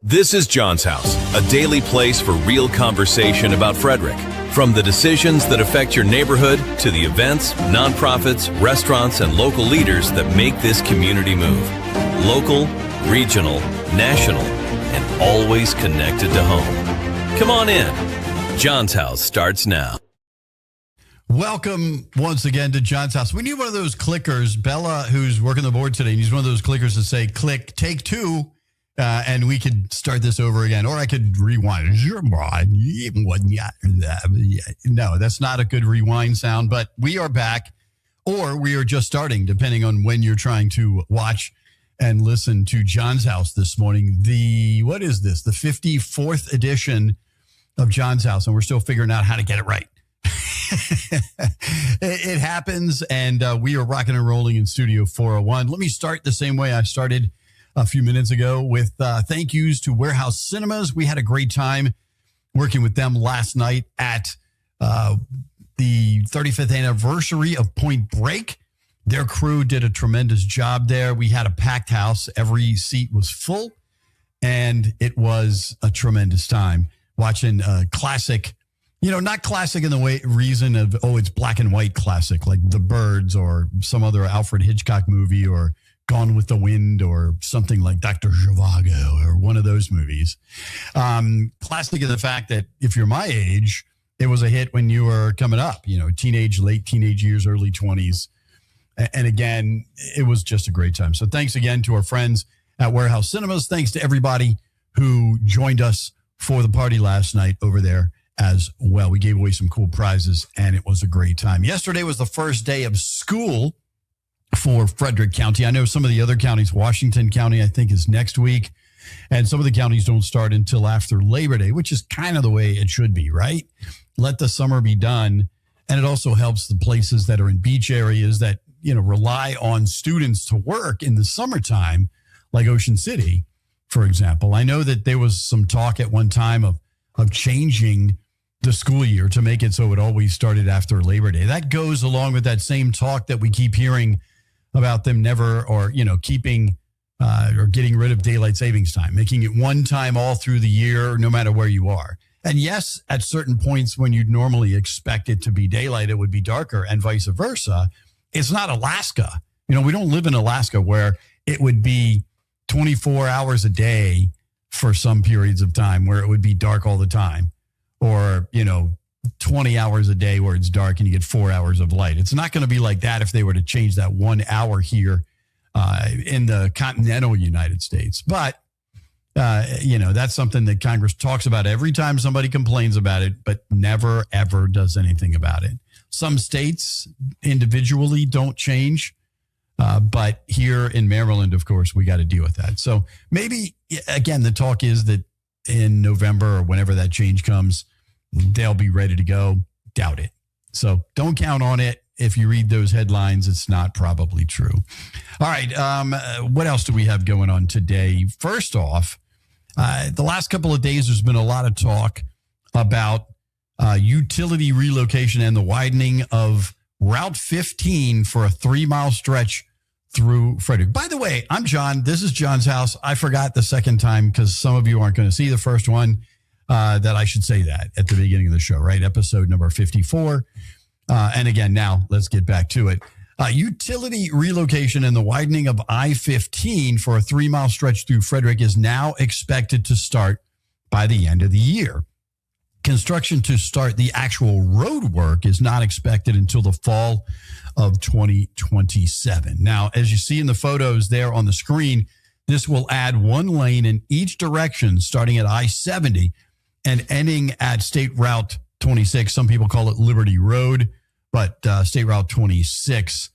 This is John's House, a daily place for real conversation about Frederick. From the decisions that affect your neighborhood to the events, nonprofits, restaurants, and local leaders that make this community move. Local, regional, national, and always connected to home. Come on in. John's House starts now. Welcome once again to John's House. We need one of those clickers. Bella, who's working the board today, needs one of those clickers to say, click, take two. And we could start this over again, or I could rewind. No, that's not a good rewind sound, but we are back, or we are just starting, depending on when you're trying to watch and listen to John's House this morning. What is this? The 54th edition of John's House, and we're still figuring out how to get it right. It happens, and we are rocking and rolling in Studio 401. Let me start the same way I started a few minutes ago with thank yous to Warehouse Cinemas. We had a great time working with them last night at the 35th anniversary of Point Break. Their crew did a tremendous job there. We had a packed house. Every seat was full, and it was a tremendous time watching a classic, not classic in the reason of, it's black and white classic, like The Birds or some other Alfred Hitchcock movie, or Gone with the Wind, or something like Dr. Zhivago, or one of those movies. Classic in the fact that if you're my age, it was a hit when you were coming up, late teenage years, early 20s. And again, it was just a great time. So thanks again to our friends at Warehouse Cinemas. Thanks to everybody who joined us for the party last night over there as well. We gave away some cool prizes, and it was a great time. Yesterday was the first day of school for Frederick County. I know some of the other counties, Washington County, I think, is next week. And some of the counties don't start until after Labor Day, which is kind of the way it should be, right? Let the summer be done. And it also helps the places that are in beach areas that, rely on students to work in the summertime, like Ocean City, for example. I know that there was some talk at one time of changing the school year to make it so it always started after Labor Day. That goes along with that same talk that we keep hearing about them keeping or getting rid of daylight savings time, making it one time all through the year, no matter where you are. And yes, at certain points when you'd normally expect it to be daylight, it would be darker, and vice versa. It's not Alaska. We don't live in Alaska where it would be 24 hours a day for some periods of time where it would be dark all the time, or, 20 hours a day where it's dark and you get 4 hours of light. It's not going to be like that if they were to change that 1 hour here in the continental United States. But, that's something that Congress talks about every time somebody complains about it, but never, ever does anything about it. Some states individually don't change, but here in Maryland, of course, we got to deal with that. So maybe, again, the talk is that in November or whenever that change comes, they'll be ready to go. Doubt it. So don't count on it. If you read those headlines, it's not probably true. All right. What else do we have going on today? First off, the last couple of days, there's been a lot of talk about utility relocation and the widening of Route 15 for a 3-mile stretch through Frederick. By the way, I'm John. This is John's House. I forgot the second time because some of you aren't going to see the first one. That I should say that at the beginning of the show, right? Episode number 54. And again, now let's get back to it. Utility relocation and the widening of I-15 for a 3-mile stretch through Frederick is now expected to start by the end of the year. Construction to start the actual road work is not expected until the fall of 2027. Now, as you see in the photos there on the screen, this will add 1 lane in each direction, starting at I-70 and ending at State Route 26. Some people call it Liberty Road, but State Route 26,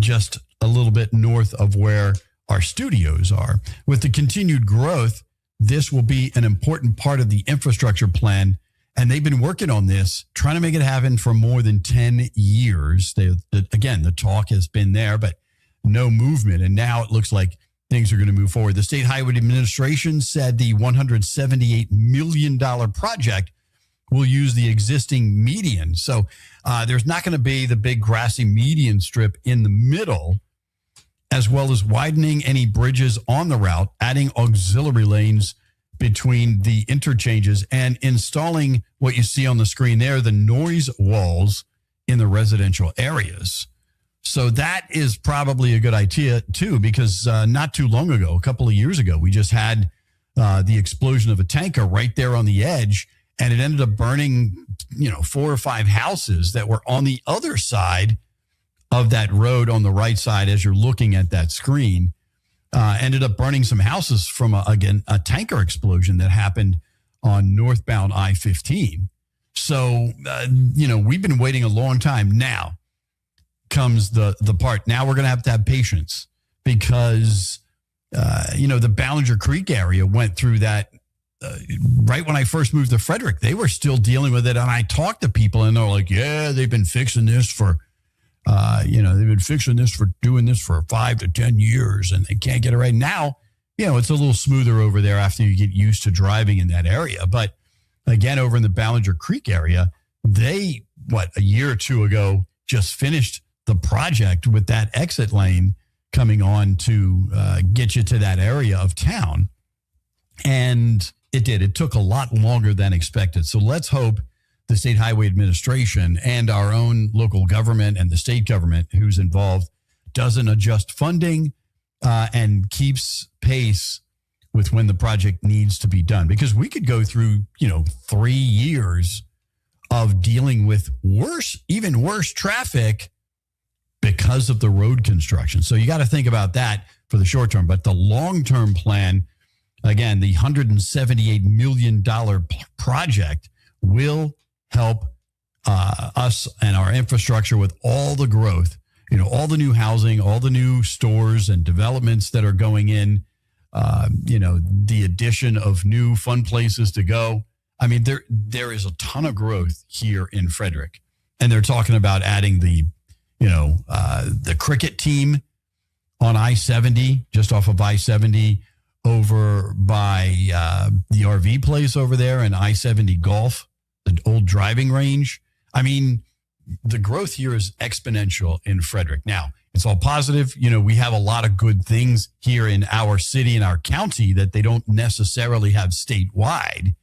just a little bit north of where our studios are. With the continued growth, this will be an important part of the infrastructure plan. And they've been working on this, trying to make it happen for more than 10 years. Again, the talk has been there, but no movement. And now it looks like things are going to move forward. The State Highway Administration said the $178 million project will use the existing median. So there's not going to be the big grassy median strip in the middle, as well as widening any bridges on the route, adding auxiliary lanes between the interchanges, and installing what you see on the screen there, the noise walls in the residential areas. So that is probably a good idea, too, because not too long ago, a couple of years ago, we just had the explosion of a tanker right there on the edge, and it ended up burning, 4 or 5 houses that were on the other side of that road on the right side as you're looking at that screen. Ended up burning some houses from, a tanker explosion that happened on northbound I-15. So, we've been waiting a long time. Now comes the part. Now we're going to have patience because, the Ballinger Creek area went through that right when I first moved to Frederick. They were still dealing with it. And I talked to people and they're like, yeah, they've been fixing this for doing this for 5 to 10 years and they can't get it right. Now, it's a little smoother over there after you get used to driving in that area. But again, over in the Ballinger Creek area, they, a year or two ago, just finished the project with that exit lane coming on to get you to that area of town. And it did. It took a lot longer than expected. So let's hope the State Highway Administration and our own local government and the state government who's involved doesn't adjust funding and keeps pace with when the project needs to be done. Because we could go through, 3 years of dealing with even worse traffic because of the road construction. So you got to think about that for the short term. But the long-term plan, again, the $178 million project will help us and our infrastructure with all the growth, all the new housing, all the new stores and developments that are going in, the addition of new fun places to go. I mean, there is a ton of growth here in Frederick, and they're talking about adding the cricket team on I-70, just off of I-70 over by the RV place over there, and I-70 Golf, the old driving range. I mean, the growth here is exponential in Frederick. Now, it's all positive. We have a lot of good things here in our city and our county that they don't necessarily have statewide.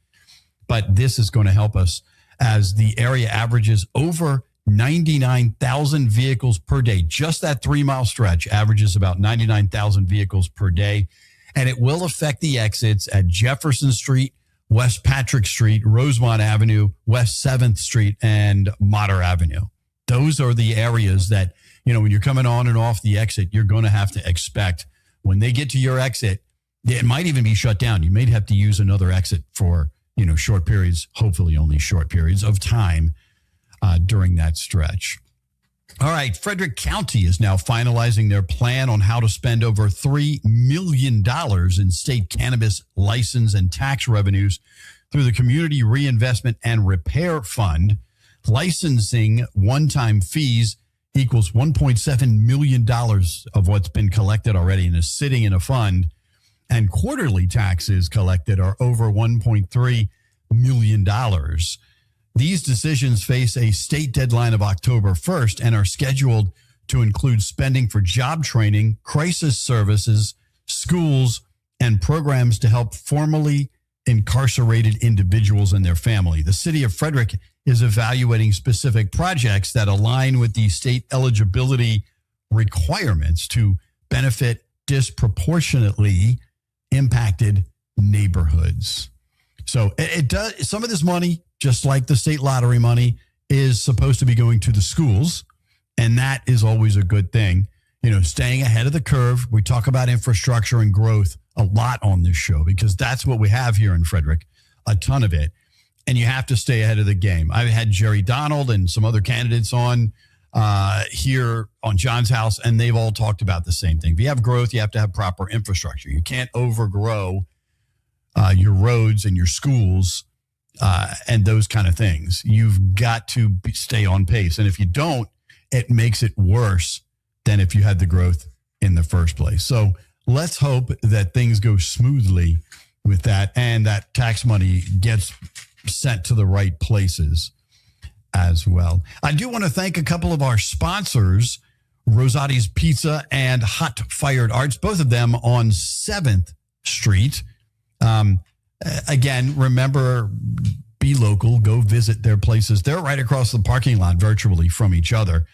But this is going to help us as the area averages over 99,000 vehicles per day. Just that 3-mile stretch averages about 99,000 vehicles per day. And it will affect the exits at Jefferson Street, West Patrick Street, Rosemont Avenue, West 7th Street, and Motter Avenue. Those are the areas that, when you're coming on and off the exit, you're going to have to expect when they get to your exit, it might even be shut down. You may have to use another exit for, short periods, hopefully only short periods of time during that stretch. All right, Frederick County is now finalizing their plan on how to spend over $3 million in state cannabis license and tax revenues through the Community Reinvestment and Repair Fund. Licensing one-time fees equals $1.7 million of what's been collected already and is sitting in a fund. And quarterly taxes collected are over $1.3 million. These decisions face a state deadline of October 1st and are scheduled to include spending for job training, crisis services, schools, and programs to help formerly incarcerated individuals and their family. The city of Frederick is evaluating specific projects that align with the state eligibility requirements to benefit disproportionately impacted neighborhoods. So it does. Some of this money, just like the state lottery money, is supposed to be going to the schools. And that is always a good thing. Staying ahead of the curve. We talk about infrastructure and growth a lot on this show because that's what we have here in Frederick, a ton of it. And you have to stay ahead of the game. I've had Jerry Donald and some other candidates on here on John's House, and they've all talked about the same thing. If you have growth, you have to have proper infrastructure. You can't overgrow your roads and your schools and those kind of things. You've got to stay on pace. And if you don't, it makes it worse than if you had the growth in the first place. So let's hope that things go smoothly with that and that tax money gets sent to the right places as well. I do want to thank a couple of our sponsors, Rosati's Pizza and Hot Fired Arts, both of them on 7th Street. Again, remember, be local, go visit their places. They're right across the parking lot virtually from each other.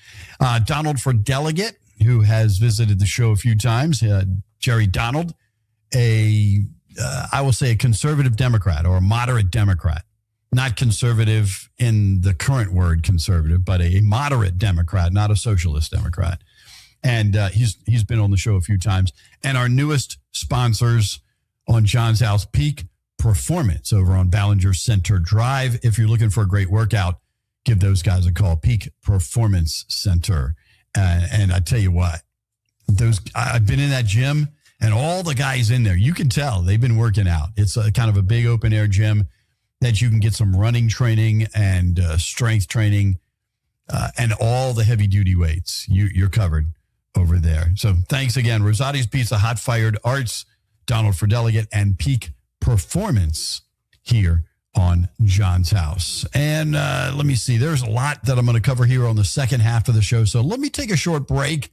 Donald for Delegate, who has visited the show a few times, Jerry Donald, I will say a conservative Democrat or a moderate Democrat. Not conservative in the current word conservative, but a moderate Democrat, not a socialist Democrat. And he's been on the show a few times. And our newest sponsors on John's House, Peak Performance over on Ballinger Center Drive. If you're looking for a great workout, give those guys a call, Peak Performance Center. And I tell you what, I've been in that gym and all the guys in there, you can tell they've been working out. It's a kind of a big open air gym that you can get some running training and strength training and all the heavy duty weights. You're covered over there. So thanks again, Rosati's Pizza, Hot Fired Arts, Donald for Delegate, and Peak Performance here on John's House. And let me see, there's a lot that I'm going to cover here on the second half of the show. So let me take a short break.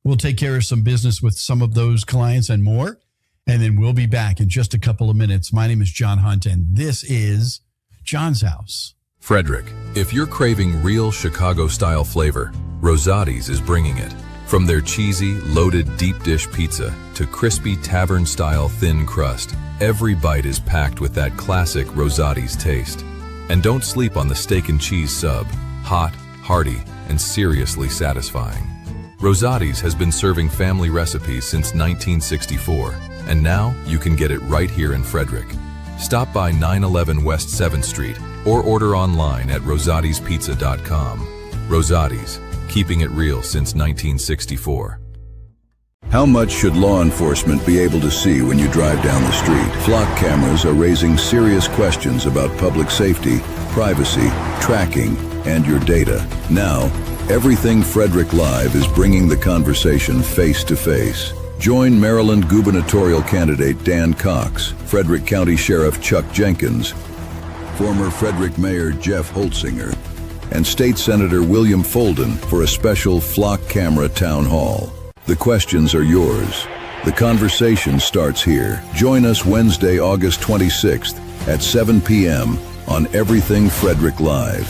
We'll take care of some business with some of those clients and more. And then we'll be back in just a couple of minutes. My name is John Hunt, and this is John's House. Frederick, if you're craving real Chicago-style flavor, Rosati's is bringing it. From their cheesy, loaded deep dish pizza to crispy tavern-style thin crust, every bite is packed with that classic Rosati's taste. And don't sleep on the steak and cheese sub. Hot, hearty, and seriously satisfying. Rosati's has been serving family recipes since 1964, and now you can get it right here in Frederick. Stop by 911 West 7th Street or order online at rosatispizza.com. Rosati's, keeping it real since 1964. How much should law enforcement be able to see when you drive down the street? Flock cameras are raising serious questions about public safety, privacy, tracking, and your data. Now, Everything Frederick Live is bringing the conversation face to face. Join Maryland gubernatorial candidate Dan Cox, Frederick County Sheriff Chuck Jenkins, former Frederick Mayor Jeff Holtzinger, and State Senator William Folden for a special flock camera town hall. The questions are yours. The conversation starts here. Join us Wednesday, August 26th at 7 p.m. on Everything Frederick Live.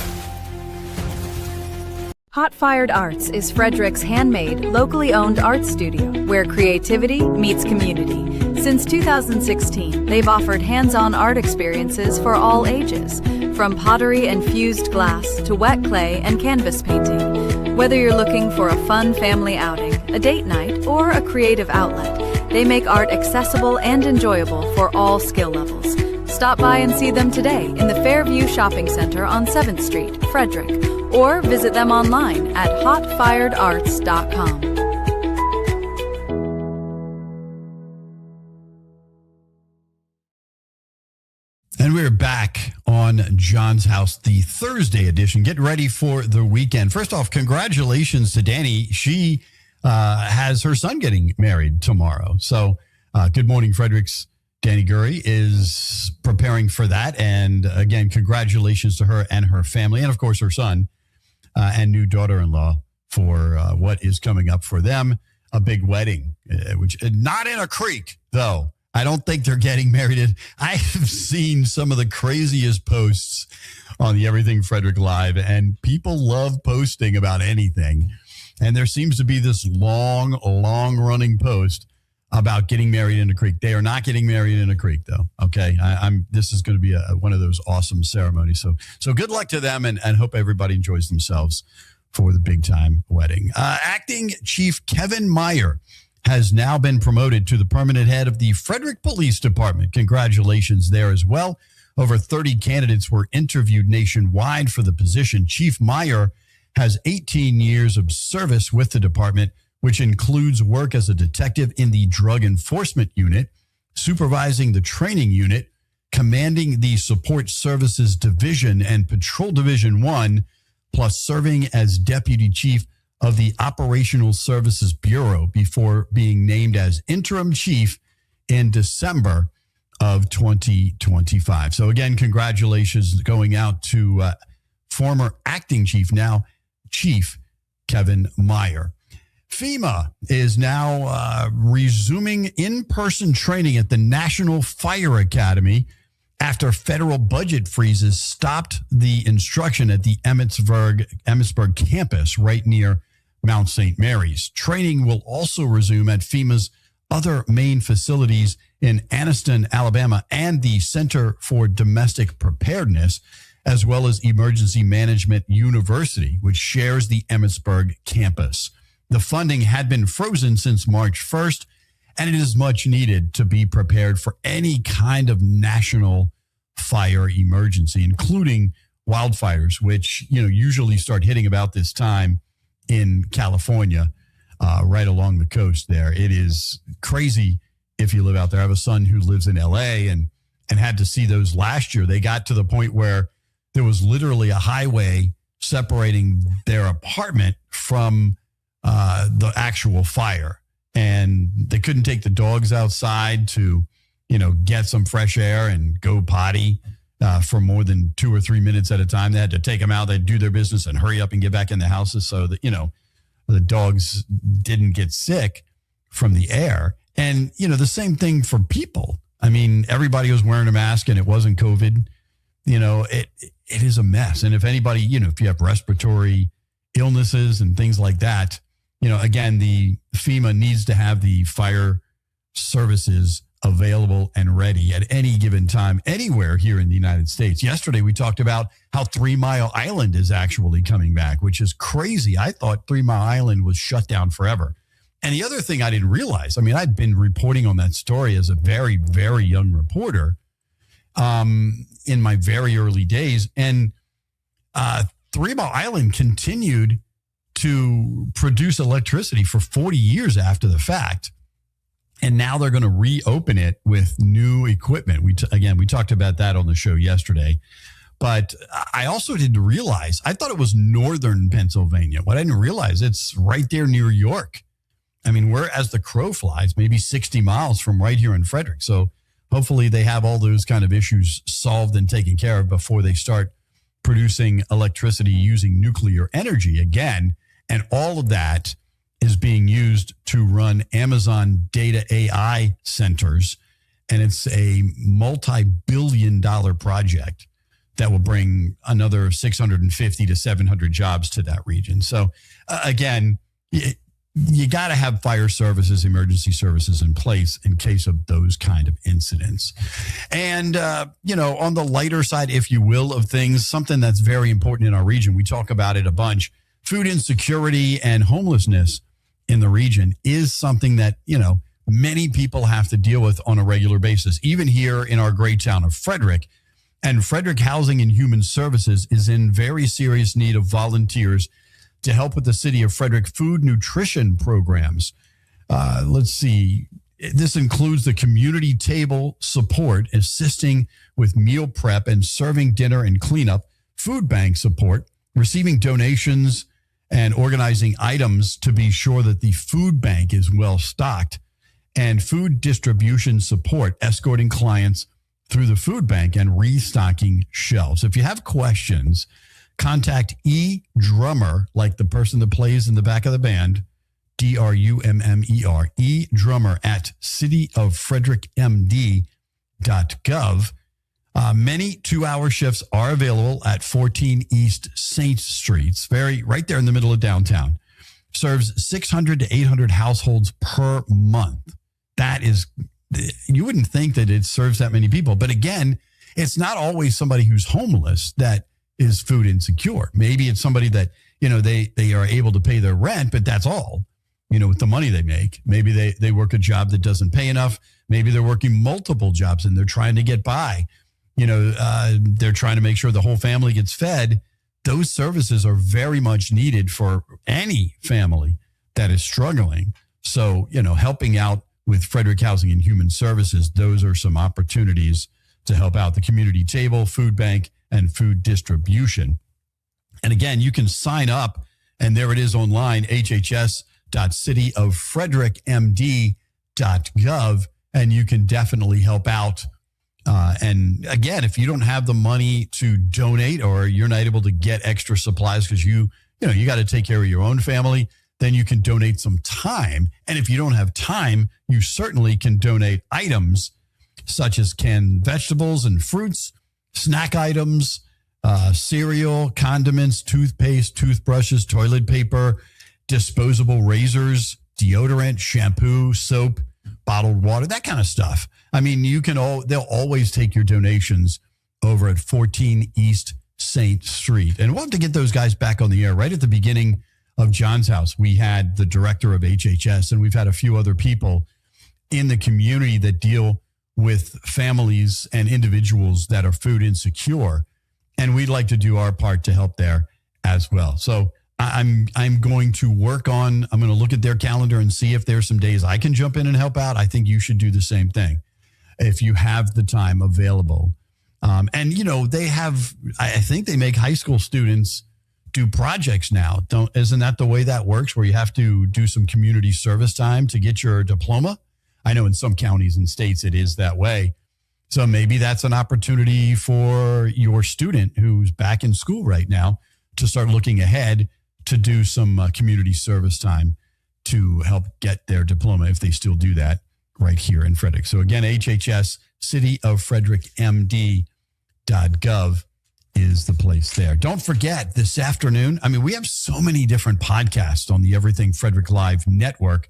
Hot Fired Arts is Frederick's handmade, locally owned art studio where creativity meets community. Since 2016, they've offered hands-on art experiences for all ages, from pottery and fused glass to wet clay and canvas painting. Whether you're looking for a fun family outing, a date night, or a creative outlet, they make art accessible and enjoyable for all skill levels. Stop by and see them today in the Fairview Shopping Center on 7th Street, Frederick, or visit them online at hotfiredarts.com. And we're back on John's House, the Thursday edition. Get ready for the weekend. First off, congratulations to Danny. She has her son getting married tomorrow. So good morning, Frederick's Danny Gurry is preparing for that. And again, congratulations to her and her family, and of course her son and new daughter-in-law for what is coming up for them. A big wedding, which not in a creek, though. I don't think they're getting married. I have seen some of the craziest posts on the Everything Frederick Live, and people love posting about anything. And there seems to be this long running post about getting married in a creek. They are not getting married in a creek, though. Okay, this is going to be one of those awesome ceremonies. So good luck to them, and hope everybody enjoys themselves for the big time wedding. Acting Chief Kevin Meyer has now been promoted to the permanent head of the Frederick Police Department. Congratulations there as well. Over 30 candidates were interviewed nationwide for the position. Chief Meyer has 18 years of service with the department, which includes work as a detective in the Drug Enforcement Unit, supervising the training unit, commanding the Support Services Division and Patrol Division 1, plus serving as Deputy Chief of the Operational Services Bureau before being named as Interim Chief in December of 2025. So again, congratulations going out to former acting chief, now Chief Kevin Meyer. FEMA is now resuming in-person training at the National Fire Academy after federal budget freezes stopped the instruction at the Emmitsburg campus right near Mount St. Mary's. Training will also resume at FEMA's other main facilities in Anniston, Alabama, and the Center for Domestic Preparedness, as well as Emergency Management University, which shares the Emmitsburg campus. The funding had been frozen since March 1st, and it is much needed to be prepared for any kind of national fire emergency, including wildfires, which usually start hitting about this time in California, right along the coast there. It is crazy if you live out there. I have a son who lives in LA and had to see those last year. They got to the point where there was literally a highway separating their apartment from the actual fire. And they couldn't take the dogs outside to, get some fresh air and go potty for more than 2 or 3 minutes at a time. They had to take them out. They'd do their business and hurry up and get back in the houses so that, the dogs didn't get sick from the air. And, the same thing for people. I mean, everybody was wearing a mask and it wasn't COVID. It is a mess. And if anybody, if you have respiratory illnesses and things like that, again, the FEMA needs to have the fire services available and ready at any given time, anywhere here in the United States. Yesterday, we talked about how 3 Mile Island is actually coming back, which is crazy. I thought 3 Mile Island was shut down forever. And the other thing I didn't realize, I'd been reporting on that story as a very, very young reporter in my very early days. And 3 Mile Island continued to produce electricity for 40 years after the fact. And now they're going to reopen it with new equipment. We talked about that on the show yesterday. But I also didn't realize, I thought it was northern Pennsylvania. What I didn't realize, it's right there near York. We're, as the crow flies, maybe 60 miles from right here in Frederick. So hopefully they have all those kind of issues solved and taken care of before they start producing electricity using nuclear energy again. And all of that is being used to run Amazon data AI centers. And it's a multi-billion-dollar project that will bring another 650 to 700 jobs to that region. So again, you got to have fire services, emergency services in place in case of those kind of incidents. And, on the lighter side, if you will, of things, something that's very important in our region, we talk about it a bunch. Food insecurity and homelessness in the region is something that, many people have to deal with on a regular basis, even here in our great town of Frederick. And Frederick Housing and Human Services is in very serious need of volunteers to help with the city of Frederick food nutrition programs. Let's see. This includes the community table support, assisting with meal prep and serving dinner and cleanup, food bank support, receiving donations, and organizing items to be sure that the food bank is well stocked, and food distribution support, escorting clients through the food bank and restocking shelves. If you have questions, contact E. Drummer, like the person that plays in the back of the band, Drummer, E. Drummer at cityoffrederickmd.gov. Many 2-hour shifts are available at 14 East St. Streets, right there in the middle of downtown. Serves 600 to 800 households per month. That is, you wouldn't think that it serves that many people. But again, it's not always somebody who's homeless that is food insecure. Maybe it's somebody that, they are able to pay their rent, but that's all, with the money they make. Maybe they work a job that doesn't pay enough. Maybe they're working multiple jobs and they're trying to get by. They're trying to make sure the whole family gets fed, those services are very much needed for any family that is struggling. So, helping out with Frederick Housing and Human Services, those are some opportunities to help out the community table, food bank, and food distribution. And again, you can sign up, and there it is online, hhs.cityoffrederickmd.gov, and you can definitely help out. And again, if you don't have the money to donate, or you're not able to get extra supplies because you got to take care of your own family, then you can donate some time. And if you don't have time, you certainly can donate items such as canned vegetables and fruits, snack items, cereal, condiments, toothpaste, toothbrushes, toilet paper, disposable razors, deodorant, shampoo, soap, bottled water, that kind of stuff. I mean, they'll always take your donations over at 14 East St. Street. And we'll have to get those guys back on the air. Right at the beginning of John's House, we had the director of HHS, and we've had a few other people in the community that deal with families and individuals that are food insecure. And we'd like to do our part to help there as well. So I'm going to I'm going to look at their calendar and see if there's some days I can jump in and help out. I think you should do the same thing if you have the time available. And, I think they make high school students do projects now. Isn't that the way that works, where you have to do some community service time to get your diploma? I know in some counties and states it is that way. So maybe that's an opportunity for your student who's back in school right now to start looking ahead to do some community service time to help get their diploma, if they still do that, right here in Frederick. So again, HHS, cityoffrederickmd.gov is the place there. Don't forget, this afternoon, we have so many different podcasts on the Everything Frederick Live network.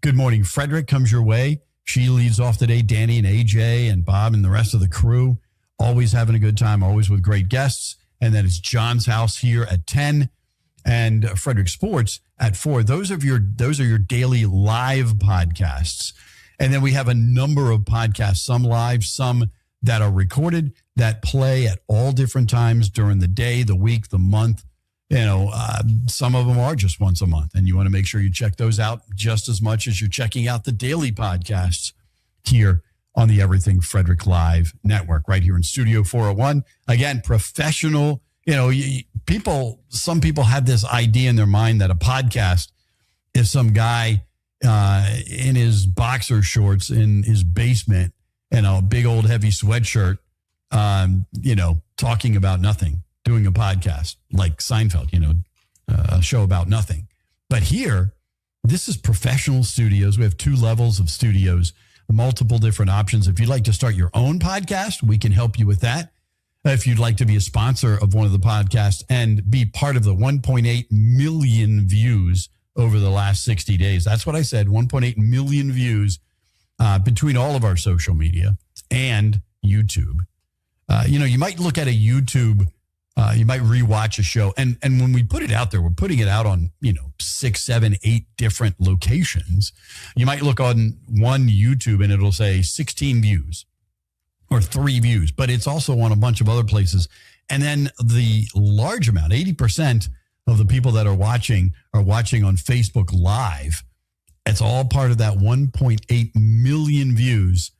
Good Morning Frederick comes your way. She leads off today. Danny and AJ and Bob and the rest of the crew, always having a good time, always with great guests. And then it's John's House here at 10 and Frederick Sports at 4. Those are your daily live podcasts. And then we have a number of podcasts, some live, some that are recorded, that play at all different times during the day, the week, the month. Some of them are just once a month, and you want to make sure you check those out just as much as you're checking out the daily podcasts here on the Everything Frederick Live network, right here in Studio 401. Again, professional, some people have this idea in their mind that a podcast is some guy in his boxer shorts in his basement and a big old heavy sweatshirt, talking about nothing, doing a podcast like Seinfeld, a show about nothing. But here, this is professional studios. We have 2 levels of studios, multiple different options. If you'd like to start your own podcast, we can help you with that. If you'd like to be a sponsor of one of the podcasts and be part of the 1.8 million views over the last 60 days, that's what I said, 1.8 million views between all of our social media and YouTube. You might look at a YouTube, you might rewatch a show. And when we put it out there, we're putting it out on, 6, 7, 8 different locations. You might look on one YouTube and it'll say 16 views or 3 views, but it's also on a bunch of other places. And then the large amount, 80% of the people that are watching on Facebook Live. It's all part of that 1.8 million views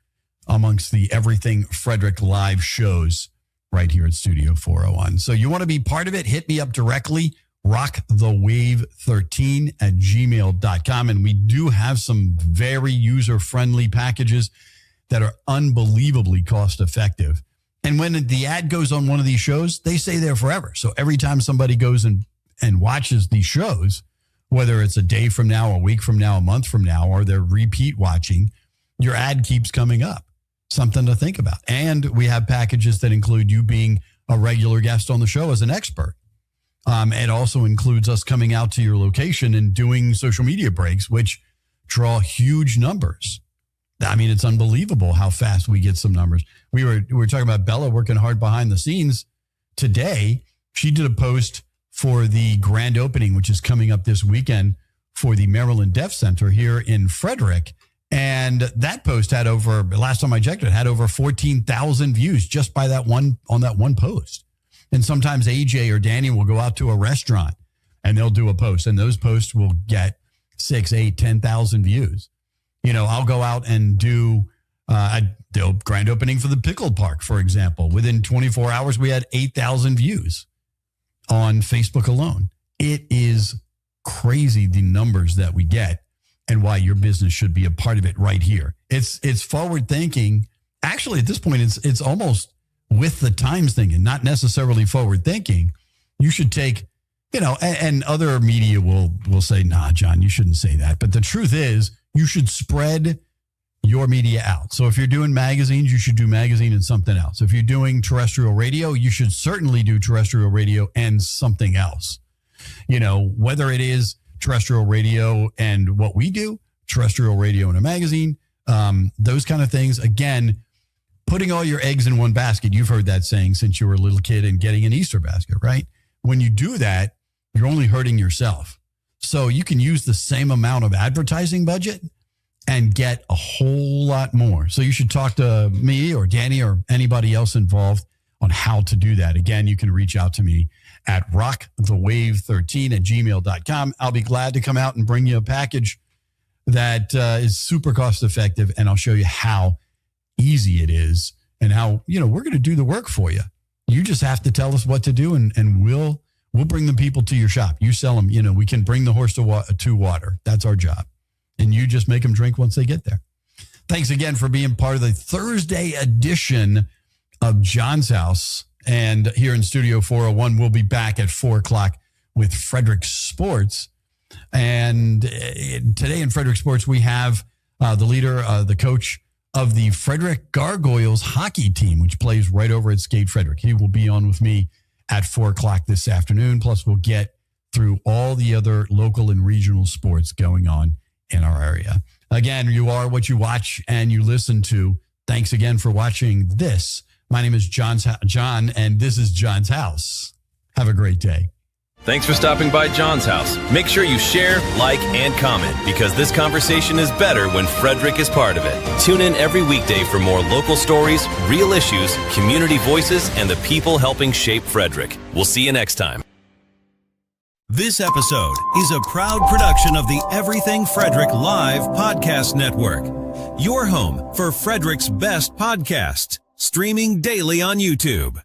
amongst the Everything Frederick Live shows right here at Studio 401. So you want to be part of it? Hit me up directly, rockthewave13@gmail.com. And we do have some very user-friendly packages that are unbelievably cost-effective. And when the ad goes on one of these shows, they stay there forever. So every time somebody goes and watches these shows, whether it's a day from now, a week from now, a month from now, or they're repeat watching, your ad keeps coming up. Something to think about. And we have packages that include you being a regular guest on the show as an expert. It also includes us coming out to your location and doing social media breaks, which draw huge numbers. It's unbelievable how fast we get some numbers. We were talking about Bella working hard behind the scenes today. She did a post for the grand opening, which is coming up this weekend for the Maryland Deaf Center here in Frederick. And that post had last time I checked, it had over 14,000 views just by that one post. And sometimes AJ or Danny will go out to a restaurant and they'll do a post, and those posts will get 6, 8, 10,000 views. I'll go out and do the grand opening for the pickle park, for example. Within 24 hours, we had 8,000 views on Facebook alone. It is crazy the numbers that we get, and why your business should be a part of it right here. It's forward thinking. Actually, at this point, it's almost with the times thinking, not necessarily forward thinking. You should take, and other media will say, nah, John, you shouldn't say that. But the truth is, you should spread your media out. So if you're doing magazines, you should do magazine and something else. If you're doing terrestrial radio, you should certainly do terrestrial radio and something else. Whether it is terrestrial radio and what we do, terrestrial radio and a magazine, those kind of things. Again, putting all your eggs in one basket. You've heard that saying since you were a little kid, and getting an Easter basket, right? When you do that, you're only hurting yourself. So you can use the same amount of advertising budget and get a whole lot more. So you should talk to me or Danny or anybody else involved on how to do that. Again, you can reach out to me at rockthewave13@gmail.com. I'll be glad to come out and bring you a package that is super cost effective, and I'll show you how easy it is and how, we're going to do the work for you. You just have to tell us what to do, and we'll bring the people to your shop. You sell them, we can bring the horse to water. That's our job. And you just make them drink once they get there. Thanks again for being part of the Thursday edition of John's House. And here in Studio 401, we'll be back at 4 o'clock with Frederick Sports. And today in Frederick Sports, we have the leader, the coach of the Frederick Gargoyles hockey team, which plays right over at Skate Frederick. He will be on with me at 4 o'clock this afternoon. Plus, we'll get through all the other local and regional sports going on in our area. Again, you are what you watch and you listen to. Thanks again for watching this. My name is John, and this is John's House. Have a great day. Thanks for stopping by John's House. Make sure you share, like, and comment, because this conversation is better when Frederick is part of it. Tune in every weekday for more local stories, real issues, community voices, and the people helping shape Frederick. We'll see you next time. This episode is a proud production of the Everything Frederick Live Podcast Network. Your home for Frederick's best podcasts, streaming daily on YouTube.